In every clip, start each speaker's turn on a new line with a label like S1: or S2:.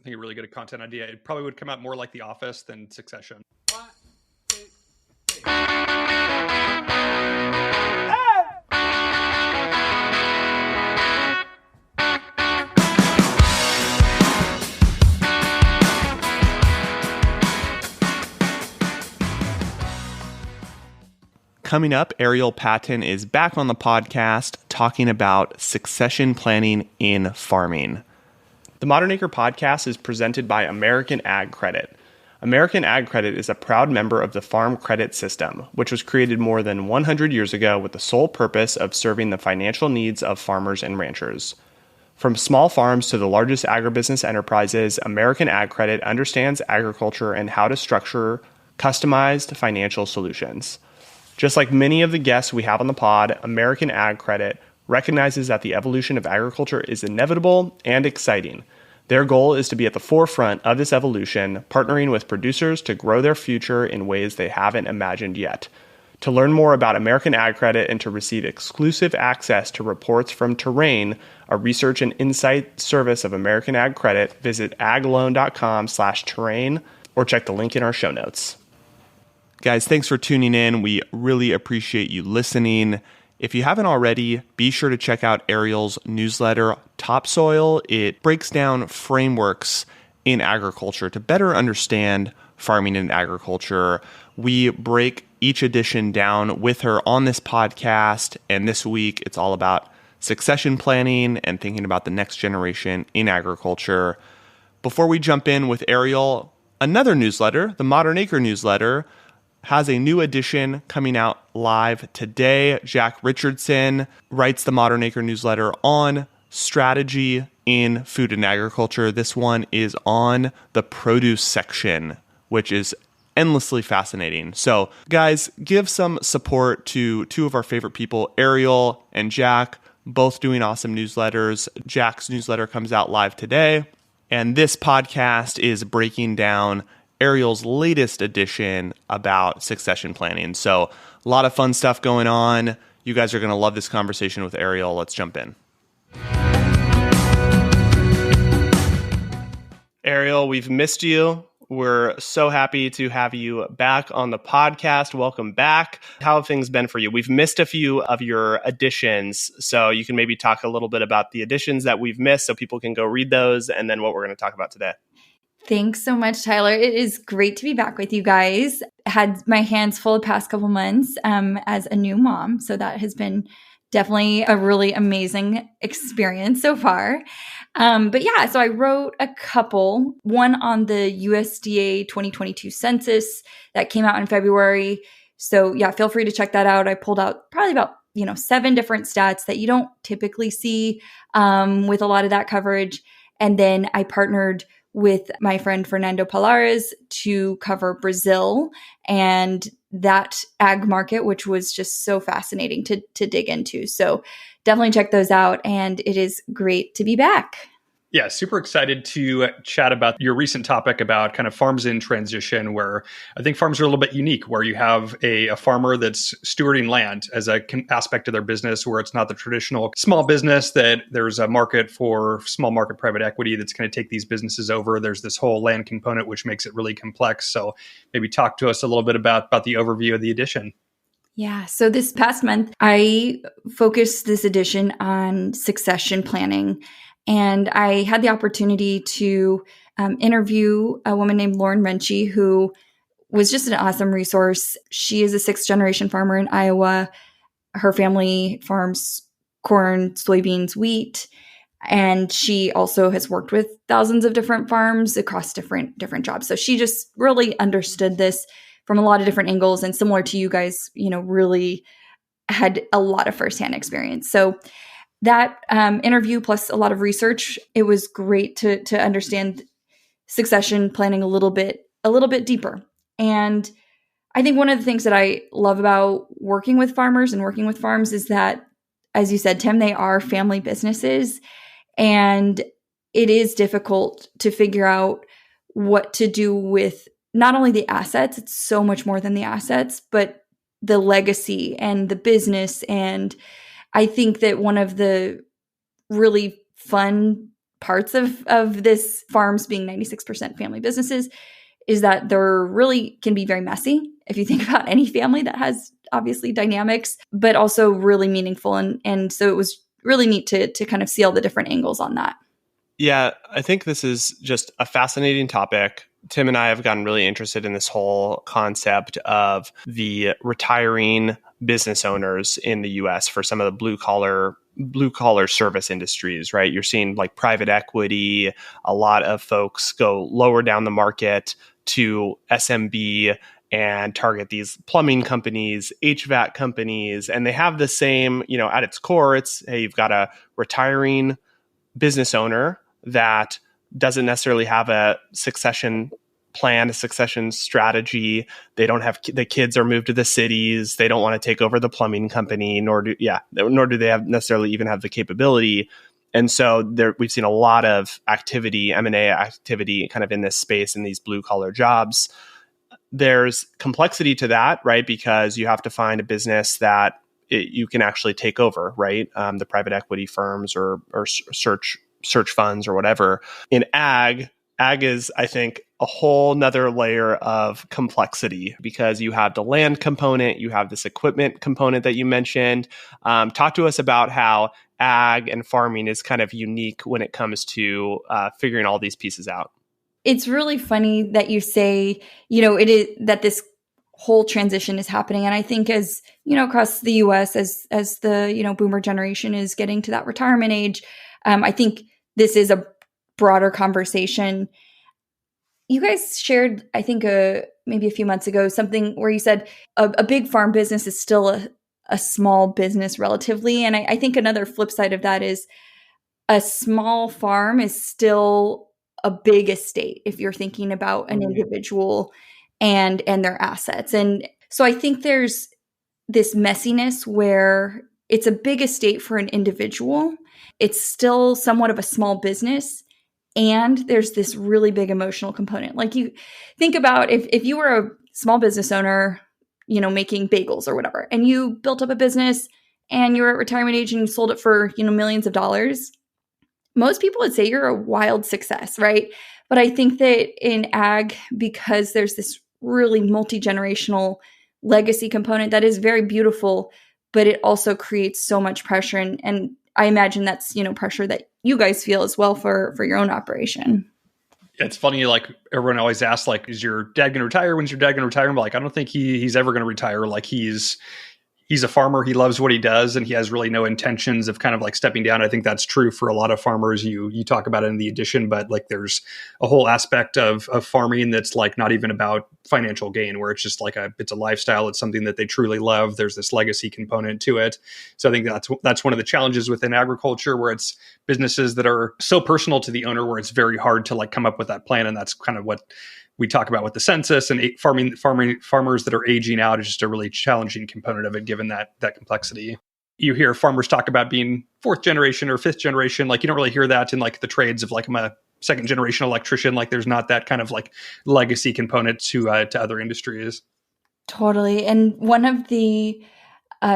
S1: think a really good content idea. It probably would come out more like The Office than Succession. One, two, three.
S2: Coming up, Ariel Patton is back on the podcast talking about succession planning in farming. The Modern Acre podcast is presented by American Ag Credit. American Ag Credit is a proud member of the Farm Credit System, which was created more than 100 years ago with the sole purpose of serving the financial needs of farmers and ranchers. From small farms to the largest agribusiness enterprises, American Ag Credit understands agriculture and how to structure customized financial solutions. Just like many of the guests we have on the pod, American Ag Credit recognizes that the evolution of agriculture is inevitable and exciting. Their goal is to be at the forefront of this evolution, partnering with producers to grow their future in ways they haven't imagined yet. To learn more about American Ag Credit and to receive exclusive access to reports from Terrain, a research and insight service of American Ag Credit, visit agloan.com/terrain or check the link in our show notes. Guys, thanks for tuning in. We really appreciate you listening. If you haven't already, be sure to check out Ariel's newsletter, Topsoil. It breaks down frameworks in agriculture to better understand farming and agriculture. We break each edition down with her on this podcast, and this week it's all about succession planning and thinking about the next generation in agriculture. Before we jump in with Ariel, another newsletter, the Modern Acre newsletter, has a new edition coming out live today. Jack Richardson writes the Modern Acre newsletter on strategy in food and agriculture. This one is on the produce section, which is endlessly fascinating. So guys, give some support to two of our favorite people, Ariel and Jack, both doing awesome newsletters. Jack's newsletter comes out live today, and this podcast is breaking down Ariel's latest edition about succession planning. So a lot of fun stuff going on. You guys are going to love this conversation with Ariel. Let's jump in. Ariel, we've missed you. We're so happy to have you back on the podcast. Welcome back. How have things been for you? We've missed a few of your editions, so you can maybe talk a little bit about the editions that we've missed so people can go read those, and then what we're going to talk about today.
S3: Thanks so much, Tyler. It is great to be back with you guys. Had my hands full the past couple months as a new mom. So that has been definitely a really amazing experience so far. But yeah, so I wrote a couple, one on the USDA 2022 census that came out in February. So yeah, feel free to check that out. I pulled out probably about 7 different stats that you don't typically see with a lot of that coverage. And then I partnered with my friend Fernando Palares to cover Brazil and that ag market, which was just so fascinating to dig into. So definitely check those out. And it is great to be back.
S1: Yeah, super excited to chat about your recent topic about kind of farms in transition, where I think farms are a little bit unique, where you have a farmer that's stewarding land as a aspect of their business, where it's not the traditional small business that there's a market for small market private equity that's going to take these businesses over. There's this whole land component, which makes it really complex. So maybe talk to us a little bit about the overview of the edition.
S3: Yeah. So this past month, I focused this edition on succession planning. And I had the opportunity to interview a woman named Lauren Renchie, who was just an awesome resource. She is a 6th-generation farmer in Iowa. Her family farms corn, soybeans, wheat, and she also has worked with thousands of different farms across different jobs. So she just really understood this from a lot of different angles, and similar to you guys, really had a lot of firsthand experience. So that interview plus a lot of research, it was great to understand succession planning a little bit deeper. And I think one of the things that I love about working with farmers and working with farms is that, as you said, Tim, they are family businesses, and it is difficult to figure out what to do with not only the assets, it's so much more than the assets, but the legacy and the business. And I think that one of the really fun parts of this farms being 96% family businesses is that they're really can be very messy if you think about any family that has obviously dynamics, but also really meaningful. And so it was really neat to kind of see all the different angles on that.
S2: Yeah, I think this is just a fascinating topic. Tim and I have gotten really interested in this whole concept of the retiring business owners in the US for some of the blue collar service industries, right? You're seeing like private equity, a lot of folks go lower down the market to SMB and target these plumbing companies, HVAC companies, and they have the same, at its core, it's, hey, you've got a retiring business owner that doesn't necessarily have a succession plan, a succession strategy. They don't have, the kids are moved to the cities. They don't want to take over the plumbing company, nor do they have necessarily even have the capability. And so we've seen a lot of activity, M&A activity kind of in this space, in these blue collar jobs. There's complexity to that, right? Because you have to find a business that you can actually take over, right? The private equity firms or search funds or whatever. In ag is, I think, a whole nother layer of complexity because you have the land component, you have this equipment component that you mentioned. Talk to us about how ag and farming is kind of unique when it comes to figuring all these pieces out.
S3: It's really funny that you say, it is that this whole transition is happening. And I think as, across the US, as the, boomer generation is getting to that retirement age, I think this is a broader conversation. You guys shared, I think, maybe a few months ago, something where you said a big farm business is still a small business relatively. And I think another flip side of that is a small farm is still a big estate if you're thinking about an individual and their assets. And so I think there's this messiness where it's a big estate for an individual. It's still somewhat of a small business. And there's this really big emotional component. Like you think about if you were a small business owner, making bagels or whatever, and you built up a business and you're at retirement age and you sold it for, millions of dollars, most people would say you're a wild success, right? But I think that in ag, because there's this really multi-generational legacy component that is very beautiful, but it also creates so much pressure. And I imagine that's, pressure that you guys feel as well for your own operation.
S1: It's funny, like everyone always asks, like, is your dad going to retire? When's your dad going to retire? I'm like, I don't think he's ever going to retire. Like he's a farmer. He loves what he does, and he has really no intentions of kind of like stepping down. I think that's true for a lot of farmers. You talk about it in the addition, but like there's a whole aspect of farming that's like not even about financial gain, where it's just like it's a lifestyle. It's something that they truly love. There's this legacy component to it. So I think that's one of the challenges within agriculture, where it's businesses that are so personal to the owner, where it's very hard to like come up with that plan. And that's kind of what we talk about with the census, and farmers that are aging out is just a really challenging component of it, given that complexity. You hear farmers talk about being fourth generation or fifth generation. Like you don't really hear that in like the trades of like I'm a second generation electrician. Like there's not that kind of like legacy component to other industries.
S3: Totally. And one of the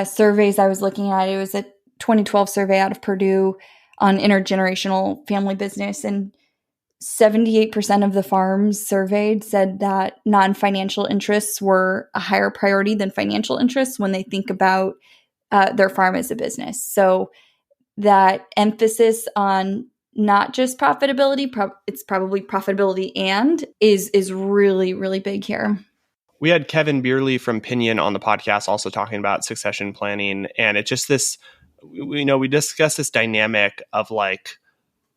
S3: surveys I was looking at, it was a 2012 survey out of Purdue on intergenerational family business, and 78% of the farms surveyed said that non-financial interests were a higher priority than financial interests when they think about their farm as a business. So that emphasis on not just profitability, it's probably profitability and is really, really big here.
S2: We had Kevin Beerley from Pinion on the podcast also talking about succession planning. And it's just this, we discussed this dynamic of like,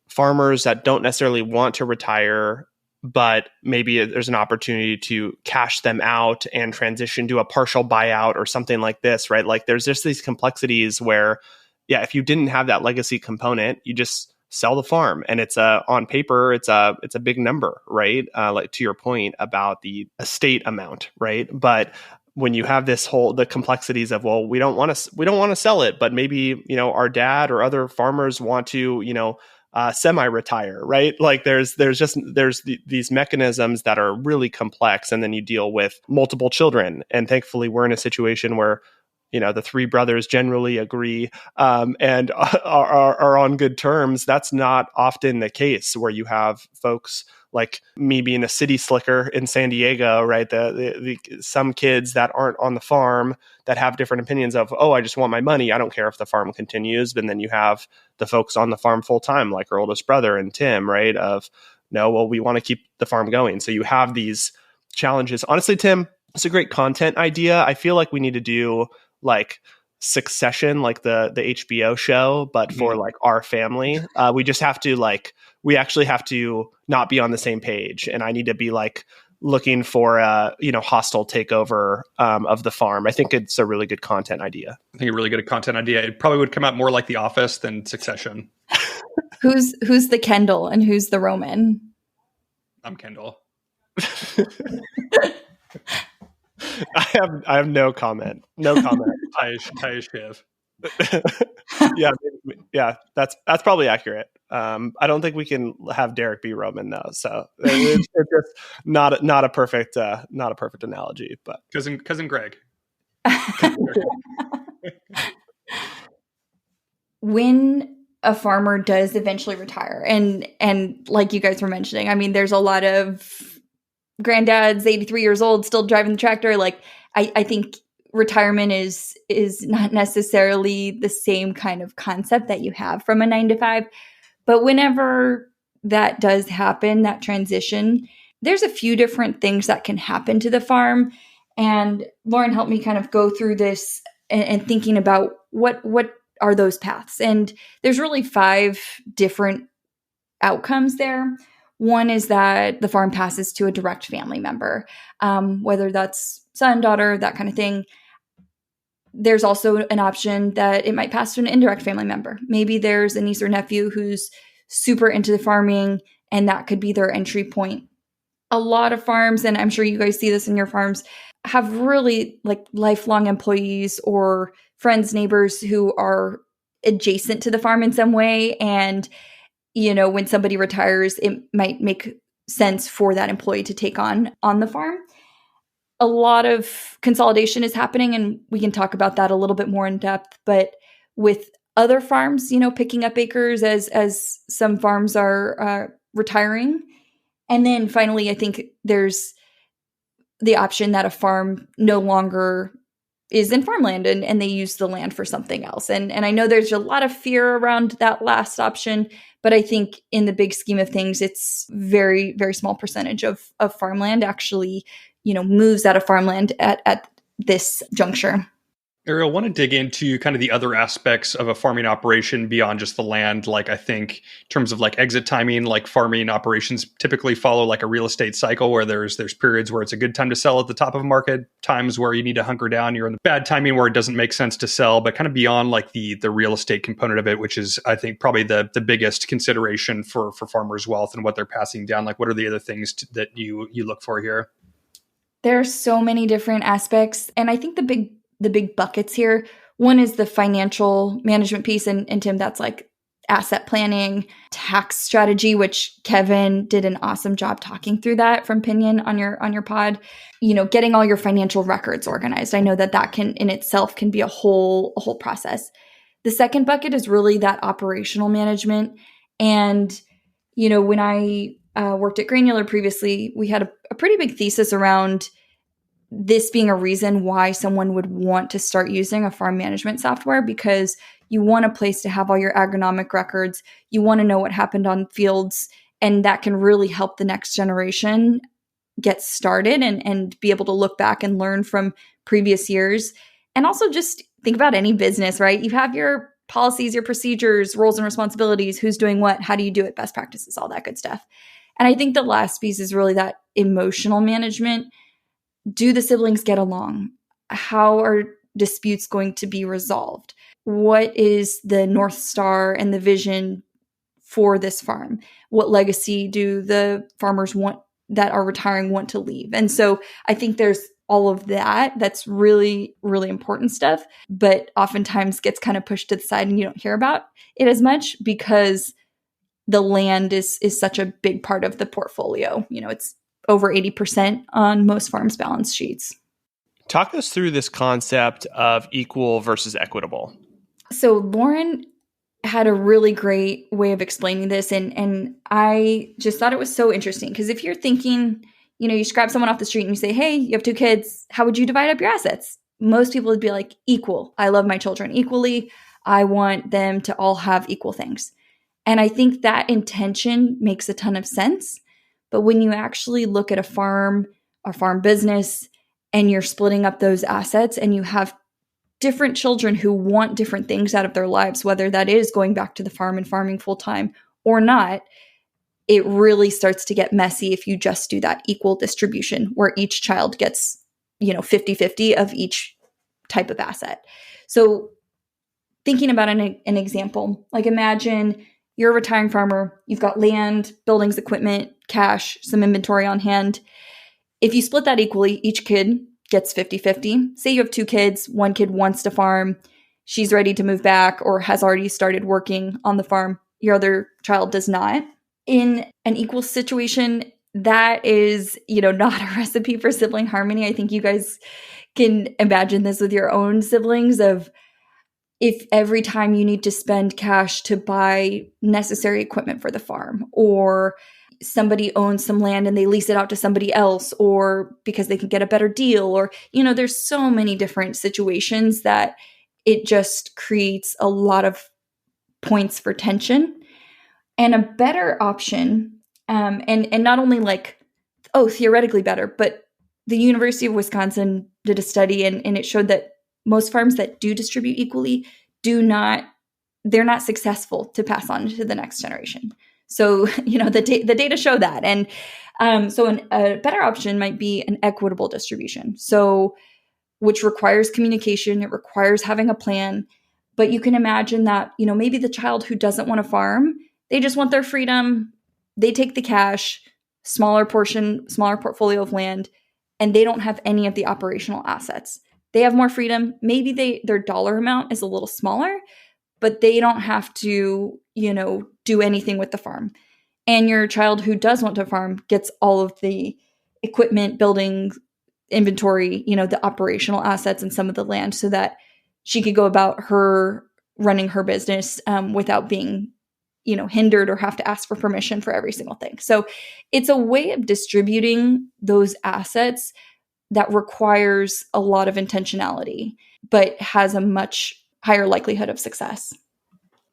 S2: farmers that don't necessarily want to retire, but maybe there's an opportunity to cash them out and transition to a partial buyout or something like this, right? Like there's just these complexities where, if you didn't have that legacy component, you just sell the farm, and it's on paper, it's a big number, right? Like to your point about the estate amount, right? But when you have the complexities of, well, we don't want to sell it, but maybe, our dad or other farmers want to, semi-retire, right? Like there's these mechanisms that are really complex, and then you deal with multiple children. And thankfully, we're in a situation where, the three brothers generally agree and are on good terms. That's not often the case where you have folks like me being a city slicker in San Diego, right? The some kids that aren't on the farm that have different opinions of, oh, I just want my money. I don't care if the farm continues. But then you have the folks on the farm full time, like our oldest brother and Tim, right? Of, no, well, we want to keep the farm going. So you have these challenges. Honestly, Tim, it's a great content idea. I feel like we need to do like Succession, like the HBO show, but for like our family. We just have to we actually have to not be on the same page. And I need to be like looking for a, hostile takeover of the farm. I think it's a really good content idea.
S1: I think a really good content idea. It probably would come out more like The Office than Succession.
S3: Who's the Kendall and who's the Roman?
S2: I'm Kendall. I have no comment. No comment.
S1: Ty Shiv.
S2: Yeah, that's probably accurate. I don't think we can have Derek be Roman though, so it's just not a perfect analogy. But
S1: cousin Greg.
S3: When a farmer does eventually retire, and like you guys were mentioning, I mean, there's a lot of granddad's 83 years old still driving the tractor. Like I think retirement is not necessarily the same kind of concept that you have from a 9 to 5. But whenever that does happen, that transition, there's a few different things that can happen to the farm. And Lauren helped me kind of go through this and thinking about what are those paths. And there's really 5 different outcomes there. One is that the farm passes to a direct family member, whether that's son, daughter, that kind of thing. There's also an option that it might pass to an indirect family member. Maybe there's a niece or nephew who's super into the farming, and that could be their entry point. A lot of farms, and I'm sure you guys see this in your farms, have really like lifelong employees or friends, neighbors who are adjacent to the farm in some way. And when somebody retires, it might make sense for that employee to take on the farm. A lot of consolidation is happening, and we can talk about that a little bit more in depth. But with other farms, picking up acres as some farms are retiring. And then finally, I think there's the option that a farm no longer is in farmland and they use the land for something else. And I know there's a lot of fear around that last option, but I think in the big scheme of things, it's very, very small percentage of farmland actually, moves out of farmland at this juncture.
S1: Ariel, I want to dig into kind of the other aspects of a farming operation beyond just the land. Like I think in terms of like exit timing, like farming operations typically follow like a real estate cycle where there's periods where it's a good time to sell at the top of market, times where you need to hunker down, you're in the bad timing where it doesn't make sense to sell, but kind of beyond like the real estate component of it, which is I think probably the biggest consideration for farmers' wealth and what they're passing down. Like what are the other things that you look for here?
S3: There are so many different aspects. And I think the big buckets here, one is the financial management piece. And Tim, that's like asset planning, tax strategy, which Kevin did an awesome job talking through that from Pinion on your pod. Getting all your financial records organized. I know that can in itself can be a whole process. The second bucket is really that operational management. And, when I worked at Granular previously, we had a pretty big thesis around this being a reason why someone would want to start using a farm management software, because you want a place to have all your agronomic records. You want to know what happened on fields, and that can really help the next generation get started and be able to look back and learn from previous years. And also just think about any business, right? You have your policies, your procedures, roles and responsibilities, who's doing what, how do you do it, best practices, all that good stuff. And I think the last piece is really that emotional management. Do the siblings get along? How are disputes going to be resolved? What is the North Star and the vision for this farm? What legacy do the farmers that are retiring want to leave? And so I think there's all of that. That's really, really important stuff, but oftentimes gets kind of pushed to the side and you don't hear about it as much because the land is such a big part of the portfolio. It's over 80% on most farms' balance sheets.
S2: Talk us through this concept of equal versus equitable.
S3: So Lauren had a really great way of explaining this. And I just thought it was so interesting because if you're thinking, you just grab someone off the street and you say, hey, you have 2 kids, how would you divide up your assets? Most people would be like, equal. I love my children equally. I want them to all have equal things. And I think that intention makes a ton of sense. But when you actually look at a farm business and you're splitting up those assets and you have different children who want different things out of their lives, whether that is going back to the farm and farming full time or not, it really starts to get messy if you just do that equal distribution where each child gets, 50-50 of each type of asset. So thinking about an example, like imagine you're a retiring farmer, you've got land, buildings, equipment, cash, some inventory on hand. If you split that equally, each kid gets 50-50. Say you have 2 kids, one kid wants to farm, she's ready to move back or has already started working on the farm. Your other child does not. In an equal situation, that is, not a recipe for sibling harmony. I think you guys can imagine this with your own siblings of if every time you need to spend cash to buy necessary equipment for the farm, or somebody owns some land and they lease it out to somebody else, or because they can get a better deal, or, there's so many different situations that it just creates a lot of points for tension. And a better option, and not only theoretically better, but the University of Wisconsin did a study and it showed that most farms that do distribute equally they're not successful to pass on to the next generation. So, the data show that. And a better option might be an equitable distribution. So, which requires communication, it requires having a plan. But you can imagine that, maybe the child who doesn't want to farm, they just want their freedom. They take the cash, smaller portfolio of land, and they don't have any of the operational assets. They have more freedom. Maybe their dollar amount is a little smaller, but they don't have to, do anything with the farm. And your child who does want to farm gets all of the equipment, buildings, inventory, the operational assets and some of the land so that she could go about running her business without being, hindered or have to ask for permission for every single thing. So it's a way of distributing those assets that requires a lot of intentionality, but has a much higher likelihood of success.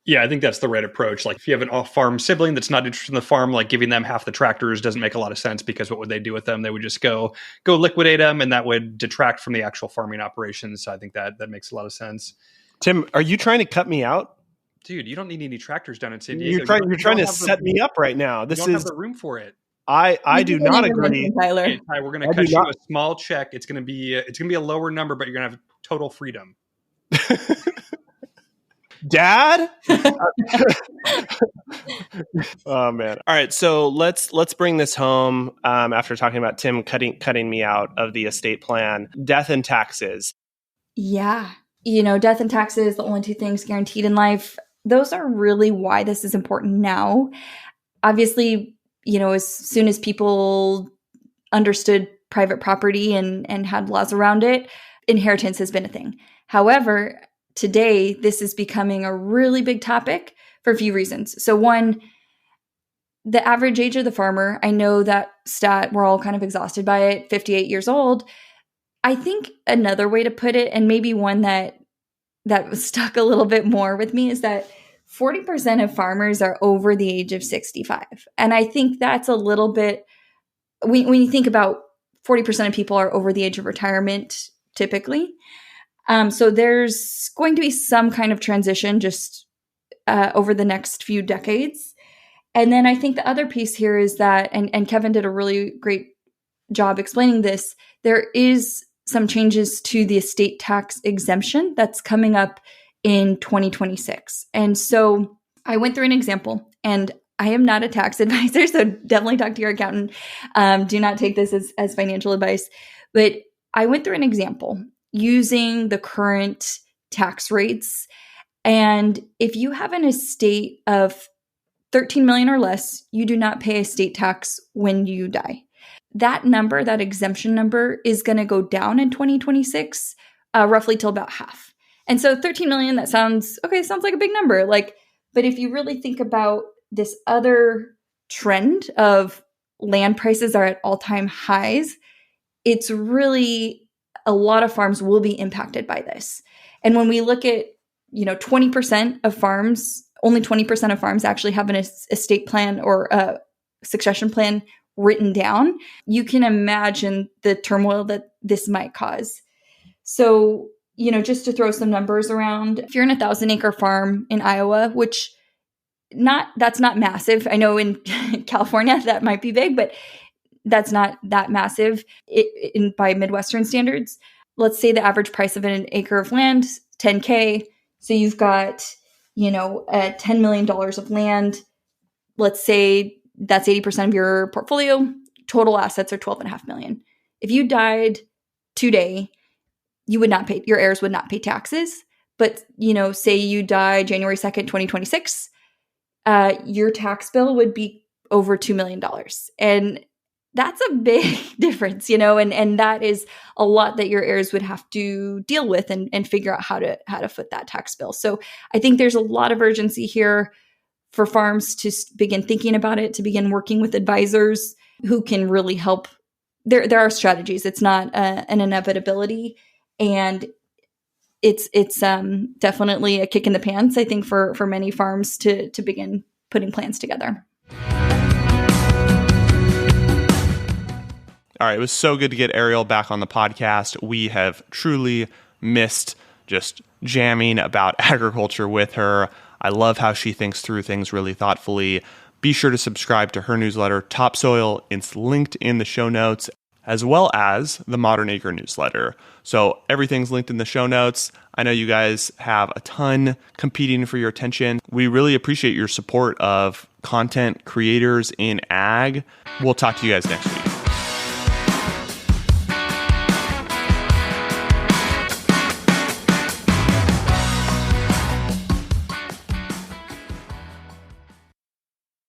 S1: Yeah, I think that's the right approach. Like if you have an off-farm sibling that's not interested in the farm, like giving them half the tractors doesn't make a lot of sense because what would they do with them? They would just go liquidate them, and that would detract from the actual farming operations. So I think that makes a lot of sense.
S2: Tim, are you trying to cut me out?
S1: Dude, you don't need any tractors down in San Diego.
S2: You're trying to set me up right now.
S1: You don't have the room for it.
S2: I do not agree,
S3: Tyler.
S1: Okay, Ty, we're going to cut you a small check. It's going to be a lower number, but you're going to have total freedom.
S2: Dad? Oh man. All right, so let's bring this home after talking about Tim cutting me out of the estate plan. Death and taxes.
S3: Yeah. Death and taxes, the only 2 things guaranteed in life. Those are really why this is important now. Obviously, as soon as people understood private property and had laws around it, inheritance has been a thing. However, today, this is becoming a really big topic for a few reasons. So one, the average age of the farmer, I know that stat, we're all kind of exhausted by it, 58 years old. I think another way to put it, and maybe one that stuck a little bit more with me, is that 40% of farmers are over the age of 65. And I think that's a little bit, when you think about 40% of people are over the age of retirement, typically. So there's going to be some kind of transition just over the next few decades. And then I think the other piece here is that, and Kevin did a really great job explaining this, there is some changes to the estate tax exemption that's coming up in 2026. And so I went through an example, and I am not a tax advisor, so definitely talk to your accountant. Do not take this as financial advice. But I went through an example using the current tax rates. And if you have an estate of 13 million or less, you do not pay estate tax when you die. That number, that exemption number, is going to go down in 2026, roughly till about half. And so 13 million, that sounds like a big number. But if you really think about this other trend of land prices are at all-time highs, it's really a lot of farms will be impacted by this. And when we look at, 20% of farms, only 20% of farms actually have an estate plan or a succession plan written down, you can imagine the turmoil that this might cause. So, just to throw some numbers around, if you're in a 1,000-acre farm in Iowa, which that's not massive. I know in California that might be big, but that's not that massive by Midwestern standards. Let's say the average price of an acre of land, $10K. So you've got, $10 million of land. Let's say that's 80% of your portfolio. Total assets are $12.5 million. If you died today, your heirs would not pay taxes. But, say you die January 2nd, 2026, your tax bill would be over $2 million. And that's a big difference, and that is a lot that your heirs would have to deal with and figure out how to foot that tax bill. So I think there's a lot of urgency here for farms to begin thinking about it, to begin working with advisors who can really help. There are strategies. It's not an inevitability, and it's definitely a kick in the pants, I think, for many farms to begin putting plans together.
S2: All right, it was so good to get Ariel back on the podcast. We have truly missed just jamming about agriculture with her. I love how she thinks through things really thoughtfully. Be sure to subscribe to her newsletter, Topsoil. It's linked in the show notes, as well as the Modern Acre newsletter. So everything's linked in the show notes. I know you guys have a ton competing for your attention. We really appreciate your support of content creators in ag. We'll talk to you guys next week.